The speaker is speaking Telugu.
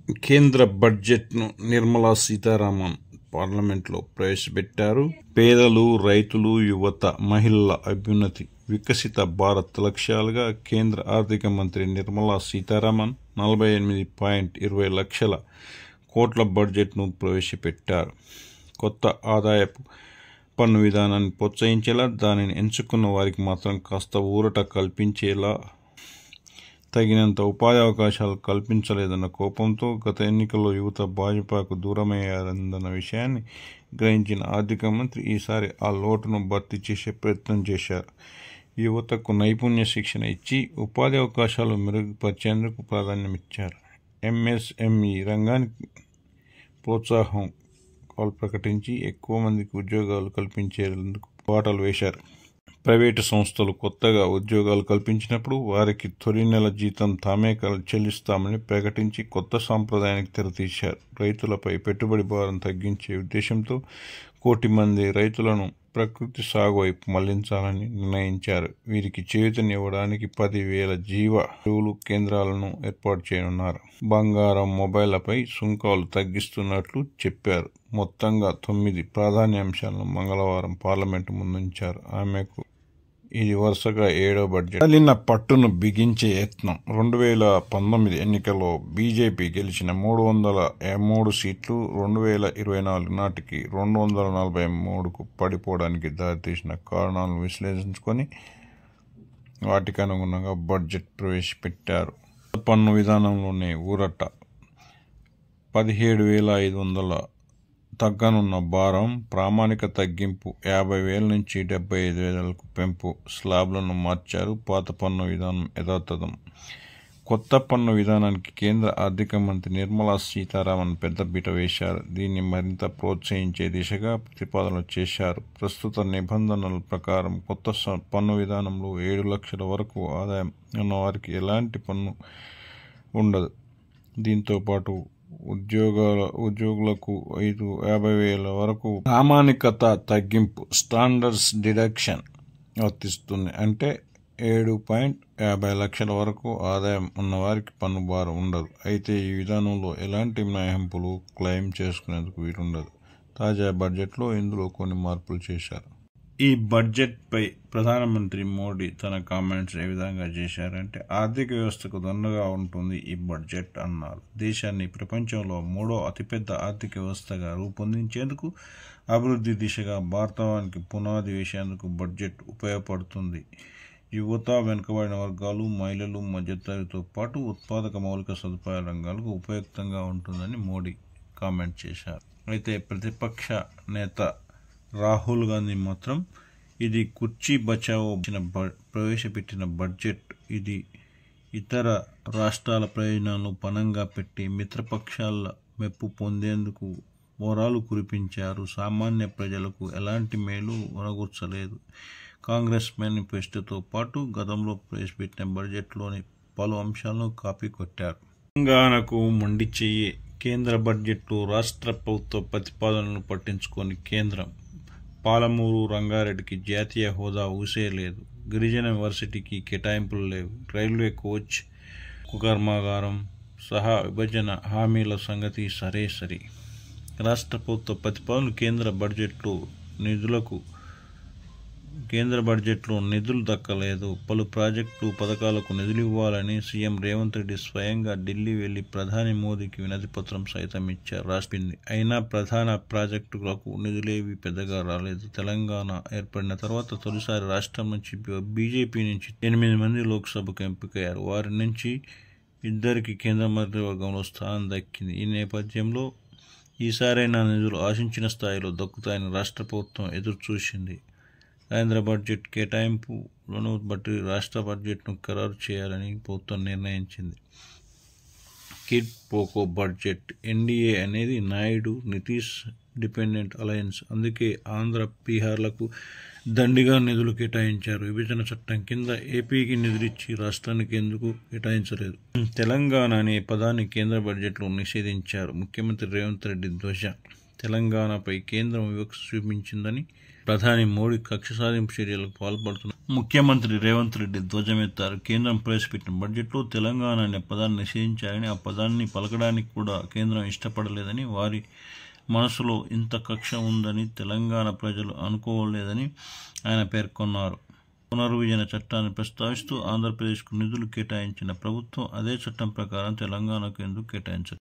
కేంద్ర బడ్జెట్ను నిర్మలా సీతారామన్ పార్లమెంట్లో ప్రవేశపెట్టారు. పేదలు, రైతులు, యువత, మహిళల అభ్యున్నతి, వికసిత భారత్ లక్ష్యాలుగా కేంద్ర ఆర్థిక మంత్రి నిర్మలా సీతారామన్ 48.20 లక్షల కోట్ల బడ్జెట్ను ప్రవేశపెట్టారు. కొత్త ఆదాయపు పన్ను విధానాన్ని ప్రోత్సహించేలా, దానిని ఎంచుకున్న వారికి మాత్రం కాస్త ఊరట కల్పించేలా తగినంత ఉపాధి అవకాశాలు కల్పించలేదన్న కోపంతో గత ఎన్నికల్లో యువత భాజపాకు దూరమయ్యారన్న విషయాన్ని గ్రహించిన ఆర్థిక మంత్రి ఈసారి ఆ లోటును భర్తీ చేసే ప్రయత్నం చేశారు. యువతకు నైపుణ్య శిక్షణ ఇచ్చి ఉపాధి అవకాశాలు మెరుగుపరిచేందుకు ప్రాధాన్యమిచ్చారు. ఎంఎస్ఎంఈ రంగానికి ప్రోత్సాహం ప్రకటించి ఎక్కువ మందికి ఉద్యోగాలు కల్పించేందుకు బాటలు వేశారు. ప్రైవేటు సంస్థలు కొత్తగా ఉద్యోగాలు కల్పించినప్పుడు వారికి తొలి నెల జీతం తామే చెల్లిస్తామని ప్రకటించి కొత్త సాంప్రదాయానికి తెరతీశారు. రైతులపై పెట్టుబడి భారం తగ్గించే ఉద్దేశంతో 1 కోటి మంది రైతులను ప్రకృతి సాగు వైపు మళ్లించాలని నిర్ణయించారు. వీరికి చేయూతనివ్వడానికి 10,000 జీవ ఎరువుల కేంద్రాలను ఏర్పాటు చేయనున్నారు. బంగారం, మొబైళ్లపై సుంకాలు తగ్గిస్తున్నట్లు చెప్పారు. మొత్తంగా 9 ప్రాధాన్యాంశాలను మంగళవారం పార్లమెంటు ముందుంచారు. ఆమెకు ఇది వరుసగా 7వ బడ్జెట్. మిగిలిన పట్టును బిగించే యత్నం. 2019 ఎన్నికల్లో బీజేపీ గెలిచిన 303 సీట్లు 2024 నాటికి 243కు పడిపోవడానికి దారితీసిన కారణాలను విశ్లేషించుకొని వాటికి అనుగుణంగా బడ్జెట్ ప్రవేశపెట్టారు. పన్ను విధానంలోనే ఊరట. 17,500 తగ్గనున్న భారం, ప్రామాణిక తగ్గింపు 50,000 నుంచి 75,000కు పెంపు, స్లాబ్లను మార్చారు. పాత పన్ను విధానం యథాతథం. కొత్త పన్ను విధానానికి కేంద్ర ఆర్థిక మంత్రి నిర్మలా సీతారామన్ పెద్దపీట వేశారు. దీన్ని మరింత ప్రోత్సహించే దిశగా ప్రతిపాదనలు చేశారు. ప్రస్తుత నిబంధనల ప్రకారం కొత్త పన్ను విధానంలో 7 లక్షల వరకు ఆదాయం ఉన్నవారికి ఎలాంటి పన్ను ఉండదు. దీంతోపాటు ఉద్యోగులకు 50,000 వరకు ప్రామాణికత తగ్గింపు స్టాండర్డ్స్ డిడక్షన్ వర్తిస్తుంది. అంటే 7.50 లక్షల వరకు ఆదాయం ఉన్నవారికి పన్ను భారం ఉండదు. అయితే ఈ విధానంలో ఎలాంటి మినహాయింపులు క్లెయిమ్ చేసుకునేందుకు వీలుండదు. తాజా బడ్జెట్లో ఇందులో కొన్ని మార్పులు చేశారు. ఈ బడ్జెట్పై ప్రధానమంత్రి మోడీ తన కామెంట్స్ ఏ విధంగా చేశారంటే, ఆర్థిక వ్యవస్థకు దన్నుగా ఉంటుంది ఈ బడ్జెట్ అన్నారు. దేశాన్ని ప్రపంచంలో 3వ అతిపెద్ద ఆర్థిక వ్యవస్థగా రూపొందించేందుకు, అభివృద్ధి దిశగా భారతానికి పునాది వేసేందుకు బడ్జెట్ ఉపయోగపడుతుంది. యువత, వెనుకబడిన వర్గాలు, మహిళలు, మధ్యతరగతితో పాటు ఉత్పాదక మౌలిక సదుపాయాల రంగాలకు ఉపయుక్తంగా ఉంటుందని మోడీ కామెంట్ చేశారు. అయితే ప్రతిపక్ష నేత రాహుల్ గాంధీ మాత్రం ఇది కుర్చీ బచావో ప్రవేశపెట్టిన బడ్జెట్, ఇది ఇతర రాష్ట్రాల ప్రయోజనాలను పణంగా పెట్టి మిత్రపక్షాల మెప్పు పొందేందుకు వరాలు కురిపించారు. సామాన్య ప్రజలకు ఎలాంటి మేలు ఒనగూర్చలేదు. కాంగ్రెస్ మేనిఫెస్టోతో పాటు గతంలో ప్రవేశపెట్టిన బడ్జెట్లోని పలు అంశాలను కాపీ కొట్టారు. తెలంగాణకు మొండి చెయ్యి. కేంద్ర బడ్జెట్లో రాష్ట్ర ప్రభుత్వ ప్రతిపాదనలను పట్టించుకొని కేంద్రం పాలమూరు రంగారెడ్డికి జాతీయ హోదా ఊసేయలేదు. గిరిజన యూనివర్సిటీకి కేటాయింపులు లేవు. రైల్వే కోచ్, ఉక్కు కర్మాగారం సహా విభజన హామీల సంగతి సరే. రాష్ట్ర ప్రభుత్వ ప్రతిపాదనలు కేంద్ర బడ్జెట్లో నిధులు దక్కలేదు. పలు ప్రాజెక్టులు, పథకాలకు నిధులు ఇవ్వాలని సీఎం రేవంత్ రెడ్డి స్వయంగా ఢిల్లీ వెళ్లి ప్రధాని మోదీకి వినతిపత్రం సైతం ఇచ్చారు. అయినా ప్రధాన ప్రాజెక్టులకు నిధులేవి పెద్దగా రాలేదు. తెలంగాణ ఏర్పడిన తర్వాత తొలిసారి రాష్ట్రం నుంచి బీజేపీ నుంచి 8 మంది లోక్సభకు ఎంపికయ్యారు. వారి నుంచి 2కి కేంద్ర మంత్రివర్గంలో స్థానం దక్కింది. ఈ నేపథ్యంలో ఈసారైనా నిధులు ఆశించిన స్థాయిలో దక్కుతాయని రాష్ట్ర ప్రభుత్వం ఎదురుచూసింది. కేంద్ర బడ్జెట్ కేటాయింపులను బట్టి రాష్ట్ర బడ్జెట్ను ఖరారు చేయాలని ప్రభుత్వం నిర్ణయించింది. Kid Poco budget. ఎన్డీఏ అనేది నాయుడు నితీష్ డిపెండెంట్ అలయన్స్. అందుకే ఆంధ్ర, బీహార్లకు దండిగా నిధులు కేటాయించారు. విభజన చట్టం కింద ఏపీకి నిధులిచ్చి రాష్ట్రానికి ఎందుకు కేటాయించలేదు? తెలంగాణ అనే పదాన్ని కేంద్ర బడ్జెట్లో నిషేధించారు. ముఖ్యమంత్రి రేవంత్ రెడ్డి ధ్వజ. తెలంగాణపై కేంద్రం వివక్ష చూపించిందని ప్రధాని మోడీ కక్ష సాధింపు చర్యలకు పాల్పడుతున్నారు. ముఖ్యమంత్రి రేవంత్ రెడ్డి ధ్వజమెత్తారు. కేంద్రం ప్రవేశపెట్టిన బడ్జెట్లో తెలంగాణ అనే పదాన్ని నిషేధించారని, ఆ పదాన్ని పలకడానికి కూడా కేంద్రం ఇష్టపడలేదని, వారి మనసులో ఇంత కక్ష ఉందని తెలంగాణ ప్రజలు అనుకోలేదని ఆయన పేర్కొన్నారు. పునర్విభజన చట్టాన్ని ప్రస్తావిస్తూ ఆంధ్రప్రదేశ్కు నిధులు కేటాయించిన ప్రభుత్వం అదే చట్టం ప్రకారం తెలంగాణకు ఎందుకు కేటాయించదు?